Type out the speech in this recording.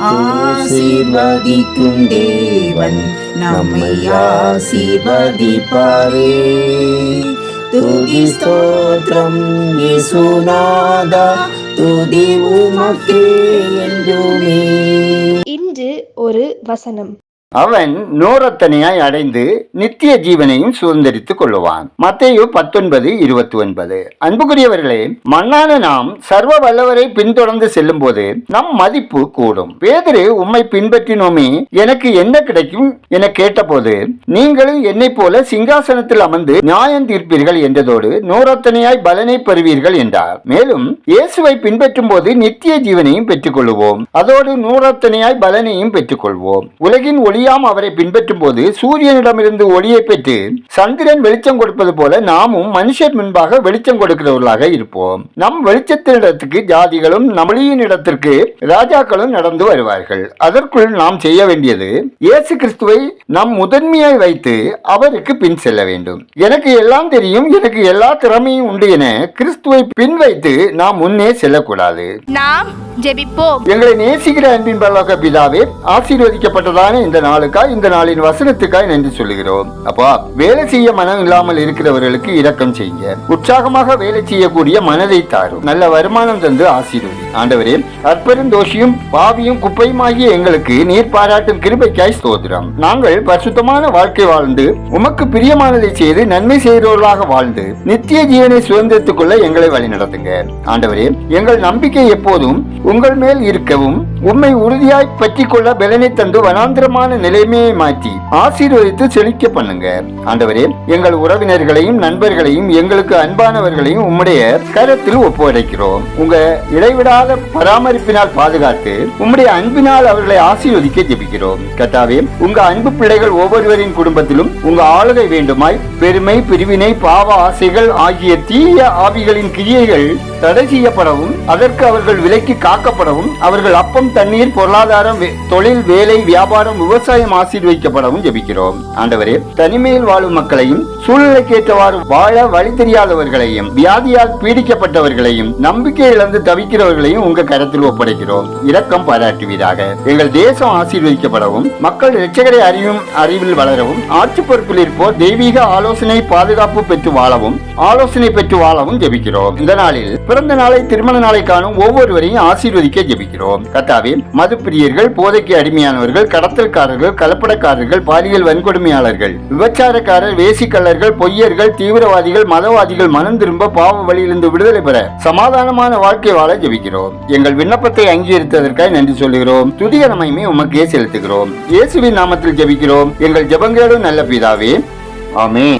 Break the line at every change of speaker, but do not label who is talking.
ஆசீர்வதிக்கும் தேவன் நம்மை ஆசீர்வதிப்பாரே. துதி ஸ்தோத்திரம் இயேசுநாதா, துதி உமக்கே என்றுமே.
இன்று ஒரு வசனம்.
அவன் நோரத்தனையாய் அடைந்து நித்திய ஜீவனையும் சுதந்திரித்துக் கொள்ளுவான். மத்தேயு 19:29. அன்புக்குரியவர்களே, மண்ணான நாம் சர்வ வல்லவரை பின்தொடர்ந்து செல்லும் போது நம் மதிப்பு கூடும். பேதுரு, உம்மை பின்பற்றினோமே, எனக்கு என்ன கிடைக்கும் என கேட்டபோது, நீங்களும் என்னை போல சிங்காசனத்தில் அமர்ந்து நியாயம் தீர்ப்பீர்கள் என்றதோடு நோரத்தனையாய் பலனை பெறுவீர்கள் என்றார். மேலும் இயேசுவை பின்பற்றும் போது நித்திய ஜீவனையும் பெற்றுக் கொள்வோம், அதோடு நூறத்தனையாய் பலனையும் பெற்றுக் கொள்வோம். உலகின் ஒளியாம் அவரை பின்பற்றும் போது சூரியனிடமிருந்து ஒளியை பெற்று சந்திரன் வெளிச்சம் கொடுப்பது போல நாமும் மனுஷர் முன்பாக வெளிச்சம் கொடுக்கிறவர்களாக இருப்போம். நம் வெளிச்சத்தினிடத்துக்கு ஜாதிகளும் நம்மளியின் இடத்திற்கு ராஜாக்களும் நடந்து வருவார்கள். அதற்குள் நாம் செய்ய வேண்டியது இயேசு கிறிஸ்துவை நம் முதன்மையாய் வைத்து அவருக்கு பின் செல்ல வேண்டும். எனக்கு எல்லாம் தெரியும், எனக்கு எல்லா திறமையும் உண்டு என கிறிஸ்துவை பின் வைத்து நாம் முன்னே செல்லக்கூடாது.
நாம் ஜெபிப்போம்.
எங்களை நேசிக்கிற அன்பின் பரலோக பிதாவே, ஆசீர்வதிக்கப்பட்டதான இந்த நாளுக்காய், இந்த நாளின் வசனத்துக்காய் நன்றி சொல்லுகிறோம். அப்பா, வேலை செய்ய மனம் இல்லாமல் இருக்கிறவர்களுக்கு இரக்கம் செய்யுங்க. உற்சாகமாக வேலை செய்யக்கூடிய மனதை தாரும். நல்ல வருமானம் தந்து ஆசீர்வதி. ஆண்டவரே, அற்பெருந்தோஷியும் பாவியும் குப்பையுமாகிய எங்களுக்கு நீர் பாராட்டும் கிருபைக்காய் ஸ்தோத்திரம். நாங்கள் பரிசுத்தமான வாழ்க்கை வாழ்ந்து உமக்கு பிரியமானதை செய்து நன்மை செய்கிறவர்களாக வாழ்ந்து நித்திய ஜீவனை சுதந்திரத்துக் கொள்ள எங்களை வழி நடத்துங்க. ஆண்டவரே, எங்கள் நம்பிக்கை எப்போதும் உங்கள் மேல் இருக்கவும் உம்மை உறுதியாய் பற்றி கொள்ள பலனை தந்து வனாந்திரமான நிலைமையை மாற்றி ஆசீர்வதித்து செழிக்க பண்ணுங்க. ஆண்டவரே, எங்கள் உறவினர்களையும் நண்பர்களையும் எங்களுக்கு அன்பானவர்களையும் உம்முடைய கரத்தில் ஒப்புடைக்கிறோம். உங்க இடைவிடாத பராமரிப்பினால் பாதுகாத்து உம்முடைய அன்பினால் அவர்களை ஆசீர்வதிக்க ஜெபிக்கிறோம். கர்த்தாவே, உங்க அன்பு பிள்ளைகள் ஒவ்வொருவரின் குடும்பத்திலும் உங்க ஆளுகை வேண்டுமாய் பெருமை, பிரிவினை, பாவ ஆசைகள் ஆகிய தீய ஆவிகளின் கிரியைகள் தடை செய்யப்படவும் அதற்கு அவர்கள் விலைக்கு காக்கப்படவும் அவர்கள் அப்பம், தண்ணீர், பொருளாதாரம், தொழில், வேலை, வியாபாரம், விவசாயம் ஆசீர்வதிக்கப்படவும் ஜெபிக்கிறோம். ஆண்டவரே, தனிமையில் வாழும் மக்களையும் சூழ்நிலைக்கேற்றவாறு வாழ வழி தெரியாதவர்களையும் வியாதியால் பீடிக்கப்பட்டவர்களையும் நம்பிக்கை இழந்து தவிக்கிறவர்களையும் உங்க கரத்தில் ஒப்படைக்கிறோம். இரக்கம் பாராட்டுவீராக. எங்கள் தேசம் ஆசீர்வதிக்கப்படவும் மக்கள் இரட்சகரை அறிவில் வளரவும் ஆட்சி பொறுப்பில் இருப்போர் தெய்வீக ஆலோசனை பாதுகாப்பு பெற்று வாழவும் ஜெபிக்கிறோம். இந்த நாளில் பிறந்த நாளை, திருமண நாளை காணும் ஒவ்வொருவரையும் ஆசீர்வதிக்க ஜெபிக்கிறோம். கர்த்தாவே, மது பிரியர்கள், போதைக்கு அடிமையானவர்கள், கடத்தல்காரர்கள், கலப்படக்காரர்கள், பாலியல் வன்கொடுமையாளர்கள், விபச்சாரக்காரர், வேசிக்கல்லர்கள், பொய்யர்கள், தீவிரவாதிகள், மதவாதிகள் மனம் திரும்ப பாவ வழியிலிருந்து விடுதலை பெற சமாதானமான வாழ்க்கை வாழ ஜெபிக்கிறோம். எங்கள் விண்ணப்பத்தை அங்கீகரித்ததற்காக நன்றி சொல்லுகிறோம். துதிய நன்மையை உமக்கே செலுத்துகிறோம். இயேசுவின் நாமத்தில் ஜெபிக்கிறோம் எங்கள் ஜெபங்களோடு நல்ல பிதாவே, ஆமென்.